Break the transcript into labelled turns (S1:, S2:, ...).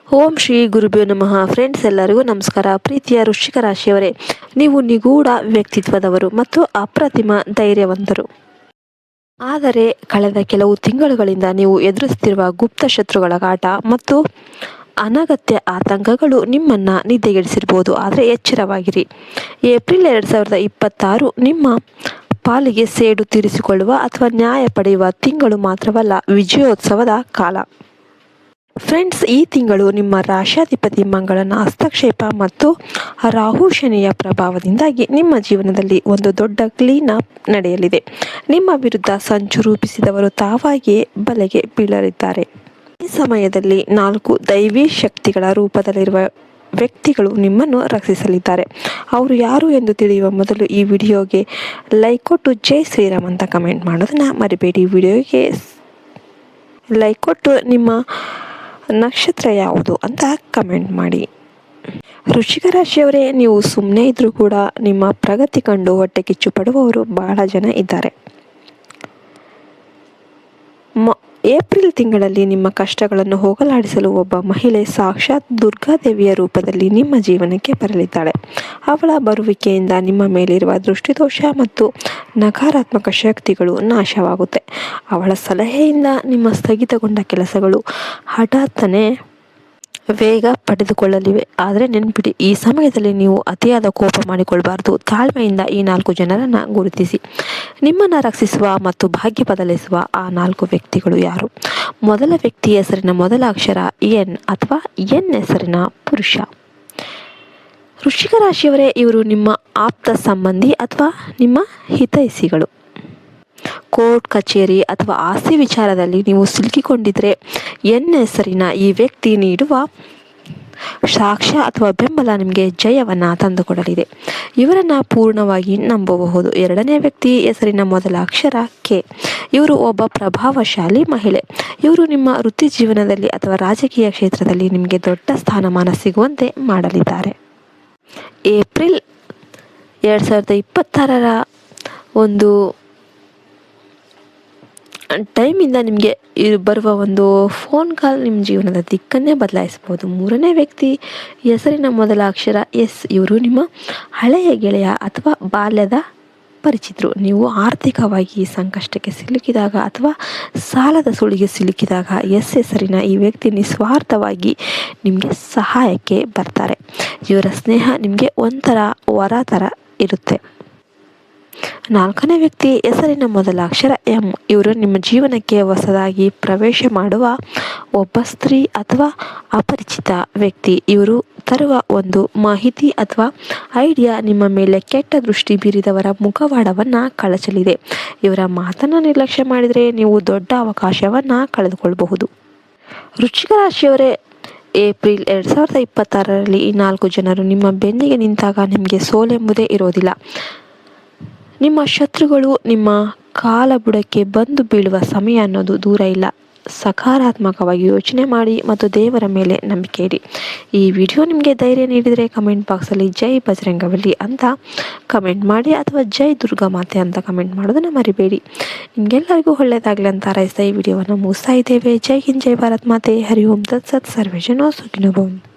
S1: ಓಂ ಶ್ರೀ ಗುರುಭ್ಯೋ ನಮಃ. ಫ್ರೆಂಡ್ಸ್, ಎಲ್ಲರಿಗೂ ನಮಸ್ಕಾರ. ಪ್ರೀತಿಯ ವೃಶ್ಚಿಕ ರಾಶಿಯವರೇ, ನೀವು ನಿಗೂಢ ವ್ಯಕ್ತಿತ್ವದವರು ಮತ್ತು ಅಪ್ರತಿಮ ಧೈರ್ಯವಂತರು. ಆದರೆ ಕಳೆದ ಕೆಲವು ತಿಂಗಳುಗಳಿಂದ ನೀವು ಎದುರಿಸುತ್ತಿರುವ ಗುಪ್ತ ಶತ್ರುಗಳ ಕಾಟ ಮತ್ತು ಅನಗತ್ಯ ಆತಂಕಗಳು ನಿಮ್ಮನ್ನು ನಿದ್ದೆಗೆಡಿಸಿರ್ಬೋದು. ಆದರೆ ಎಚ್ಚರವಾಗಿರಿ. ಏಪ್ರಿಲ್ 2026 ನಿಮ್ಮ ಪಾಲಿಗೆ ಸೇಡು ತೀರಿಸಿಕೊಳ್ಳುವ ಅಥವಾ ನ್ಯಾಯ ಪಡೆಯುವ ತಿಂಗಳು ಮಾತ್ರವಲ್ಲ, ವಿಜಯೋತ್ಸವದ ಕಾಲ. ಫ್ರೆಂಡ್ಸ್, ಈ ತಿಂಗಳು ನಿಮ್ಮ ರಾಶ್ಯಾಧಿಪತಿ ಮಂಗಳನ ಹಸ್ತಕ್ಷೇಪ ಮತ್ತು ರಾಹು ಶನಿಯ ಪ್ರಭಾವದಿಂದಾಗಿ ನಿಮ್ಮ ಜೀವನದಲ್ಲಿ ಒಂದು ದೊಡ್ಡ ಕ್ಲೀನ್ ಅಪ್ ನಡೆಯಲಿದೆ. ನಿಮ್ಮ ವಿರುದ್ಧ ಸಂಚು ರೂಪಿಸಿದವರು ತಾವಾಗಿಯೇ ಬಲೆಗೆ ಬೀಳಲಿದ್ದಾರೆ. ಈ ಸಮಯದಲ್ಲಿ 4 ದೈವಿ ಶಕ್ತಿಗಳ ರೂಪದಲ್ಲಿರುವ ವ್ಯಕ್ತಿಗಳು ನಿಮ್ಮನ್ನು ರಕ್ಷಿಸಲಿದ್ದಾರೆ. ಅವರು ಯಾರು ಎಂದು ತಿಳಿಯುವ ಮೊದಲು ಈ ವಿಡಿಯೋಗೆ ಲೈಕ್ ಕೊಟ್ಟು ಜೈ ಶ್ರೀರಾಮ್ ಅಂತ ಕಮೆಂಟ್ ಮಾಡೋದನ್ನ ಮರಿಬೇಡಿ. ವಿಡಿಯೋಗೆ ಲೈಕ್ ಕೊಟ್ಟು ನಿಮ್ಮ ನಕ್ಷತ್ರ ಯಾವುದು ಅಂತ ಕಮೆಂಟ್ ಮಾಡಿ. ವೃಶ್ಚಿಕ ರಾಶಿಯವರೇ, ನೀವು ಸುಮ್ಮನೆ ಇದ್ರೂ ಕೂಡ ನಿಮ್ಮ ಪ್ರಗತಿ ಕಂಡು ಹೊಟ್ಟೆ ಕಿಚ್ಚು ಪಡುವವರು ಬಹಳ ಜನ ಇದ್ದಾರೆ. ಏಪ್ರಿಲ್ ತಿಂಗಳಲ್ಲಿ ನಿಮ್ಮ ಕಷ್ಟಗಳನ್ನು ಹೋಗಲಾಡಿಸಲು ಒಬ್ಬ ಮಹಿಳೆ ಸಾಕ್ಷಾತ್ ದುರ್ಗಾದೇವಿಯ ರೂಪದಲ್ಲಿ ನಿಮ್ಮ ಜೀವನಕ್ಕೆ ಬರಲಿದ್ದಾಳೆ. ಅವಳ ಬರುವಿಕೆಯಿಂದ ನಿಮ್ಮ ಮೇಲಿರುವ ದೃಷ್ಟಿದೋಷ ಮತ್ತು ನಕಾರಾತ್ಮಕ ಶಕ್ತಿಗಳು ನಾಶವಾಗುತ್ತೆ. ಅವಳ ಸಲಹೆಯಿಂದ ನಿಮ್ಮ ಸ್ಥಗಿತಗೊಂಡ ಕೆಲಸಗಳು ಹಠಾತ್ತನೆ ವೇಗ ಪಡೆದುಕೊಳ್ಳಲಿವೆ. ಆದರೆ ನೆನ್ಪಿಡಿ, ಈ ಸಮಯದಲ್ಲಿ ನೀವು ಅತಿಯಾದ ಕೋಪ ಮಾಡಿಕೊಳ್ಬಾರ್ದು. ತಾಳ್ಮೆಯಿಂದ ಈ 4 ಜನರನ್ನು ಗುರುತಿಸಿ. ನಿಮ್ಮನ್ನು ರಕ್ಷಿಸುವ ಮತ್ತು ಭಾಗ್ಯ ಬದಲಿಸುವ ಆ 4 ವ್ಯಕ್ತಿಗಳು ಯಾರು? ಮೊದಲ ವ್ಯಕ್ತಿ ಹೆಸರಿನ ಮೊದಲ ಅಕ್ಷರ ಎನ್ ಅಥವಾ ಎನ್ ಹೆಸರಿನ ಪುರುಷ. ವೃಶ್ಚಿಕ ರಾಶಿಯವರೇ, ಇವರು ನಿಮ್ಮ ಆಪ್ತ ಸಂಬಂಧಿ ಅಥವಾ ನಿಮ್ಮ ಹಿತೈಷಿಗಳು. ಕೋರ್ಟ್ ಕಚೇರಿ ಅಥವಾ ಆಸ್ತಿ ವಿಚಾರದಲ್ಲಿ ನೀವು ಸಿಲುಕಿಕೊಂಡಿದ್ರೆ ಎನ್ ಹೆಸರಿನ ಈ ವ್ಯಕ್ತಿ ನೀಡುವ ಸಾಕ್ಷ್ಯ ಅಥವಾ ಬೆಂಬಲ ನಿಮಗೆ ಜಯವನ್ನು ತಂದುಕೊಡಲಿದೆ. ಇವರನ್ನು ಪೂರ್ಣವಾಗಿ ನಂಬಬಹುದು. ಎರಡನೇ ವ್ಯಕ್ತಿ ಹೆಸರಿನ ಮೊದಲ ಅಕ್ಷರ ಕೆ. ಇವರು ಒಬ್ಬ ಪ್ರಭಾವಶಾಲಿ ಮಹಿಳೆ. ಇವರು ನಿಮ್ಮ ವೃತ್ತಿ ಜೀವನದಲ್ಲಿ ಅಥವಾ ರಾಜಕೀಯ ಕ್ಷೇತ್ರದಲ್ಲಿ ನಿಮಗೆ ದೊಡ್ಡ ಸ್ಥಾನಮಾನ ಸಿಗುವಂತೆ ಮಾಡಲಿದ್ದಾರೆ. ಏಪ್ರಿಲ್ 2026 ಒಂದು ಟೈಮಿಂದ ನಿಮಗೆ ಬರುವ ಒಂದು ಫೋನ್ ಕಾಲ್ ನಿಮ್ಮ ಜೀವನದ ದಿಕ್ಕನ್ನೇ ಬದಲಾಯಿಸಬಹುದು. ಮೂರನೇ ವ್ಯಕ್ತಿ ಹೆಸರಿನ ಮೊದಲ ಅಕ್ಷರ ಎಸ್. ಇವರು ನಿಮ್ಮ ಹಳೆಯ ಗೆಳೆಯ ಅಥವಾ ಬಾಲ್ಯದ ಪರಿಚಿತರು. ನೀವು ಆರ್ಥಿಕವಾಗಿ ಸಂಕಷ್ಟಕ್ಕೆ ಸಿಲುಕಿದಾಗ ಅಥವಾ ಸಾಲದ ಸುಳಿಗೆ ಸಿಲುಕಿದಾಗ ಎಸ್ ಹೆಸರಿನ ಈ ವ್ಯಕ್ತಿ ನಿಸ್ವಾರ್ಥವಾಗಿ ನಿಮಗೆ ಸಹಾಯಕ್ಕೆ ಬರ್ತಾರೆ. ಇವರ ಸ್ನೇಹ ನಿಮಗೆ ಒಂಥರ ವರ ಥರ ಇರುತ್ತೆ. ನಾಲ್ಕನೇ ವ್ಯಕ್ತಿ ಹೆಸರಿನ ಮೊದಲ ಅಕ್ಷರ ಎಂ. ಇವರು ನಿಮ್ಮ ಜೀವನಕ್ಕೆ ಹೊಸದಾಗಿ ಪ್ರವೇಶ ಮಾಡುವ ಒಬ್ಬ ಸ್ತ್ರೀ ಅಥವಾ ಅಪರಿಚಿತ ವ್ಯಕ್ತಿ. ಇವರು ತರುವ ಒಂದು ಮಾಹಿತಿ ಅಥವಾ ಐಡಿಯಾ ನಿಮ್ಮ ಮೇಲೆ ಕೆಟ್ಟ ದೃಷ್ಟಿ ಬೀರಿದವರ ಮುಖವಾಡವನ್ನು ಕಳಚಲಿದೆ. ಇವರ ಮಾತನ್ನು ನಿರ್ಲಕ್ಷ್ಯ ಮಾಡಿದರೆ ನೀವು ದೊಡ್ಡ ಅವಕಾಶವನ್ನು ಕಳೆದುಕೊಳ್ಳಬಹುದು. ವೃಶ್ಚಿಕ ರಾಶಿಯವರೇ, ಏಪ್ರಿಲ್ 2026 ಈ 4 ಜನರು ನಿಮ್ಮ ಬೆನ್ನಿಗೆ ನಿಂತಾಗ ನಿಮಗೆ ಸೋಲೆಂಬುದೇ ಇರೋದಿಲ್ಲ. ನಿಮ್ಮ ಶತ್ರುಗಳು ನಿಮ್ಮ ಕಾಲಬುಡಕ್ಕೆ ಬಂದು ಬೀಳುವ ಸಮಯ ಅನ್ನೋದು ದೂರ ಇಲ್ಲ. ಸಕಾರಾತ್ಮಕವಾಗಿ ಯೋಚನೆ ಮಾಡಿ ಮತ್ತು ದೇವರ ಮೇಲೆ ನಂಬಿಕೆ ಇಡಿ. ಈ ವಿಡಿಯೋ ನಿಮಗೆ ಧೈರ್ಯ ನೀಡಿದರೆ ಕಮೆಂಟ್ ಬಾಕ್ಸಲ್ಲಿ ಜೈ ಬಜರಂಗಬಲಿ ಅಂತ ಕಮೆಂಟ್ ಮಾಡಿ ಅಥವಾ ಜೈ ದುರ್ಗಾ ಮಾತೆ ಅಂತ ಕಮೆಂಟ್ ಮಾಡೋದನ್ನು ಮರಿಬೇಡಿ. ನಿಮಗೆಲ್ಲರಿಗೂ ಒಳ್ಳೆಯದಾಗಲಿ ಅಂತ ಹಾರೈಸ್ತಾ ಈ ವಿಡಿಯೋವನ್ನು ಮುಗಿಸ್ತಾ ಇದ್ದೇವೆ. ಜೈ ಹಿಂದ್, ಜೈ ಭಾರತ್ ಮಾತೆ. ಹರಿ ಓಂ ತತ್ಸತ್. ಸರ್ವೇ ಜನ ಸುಖಿನೋ ಭವಂತು.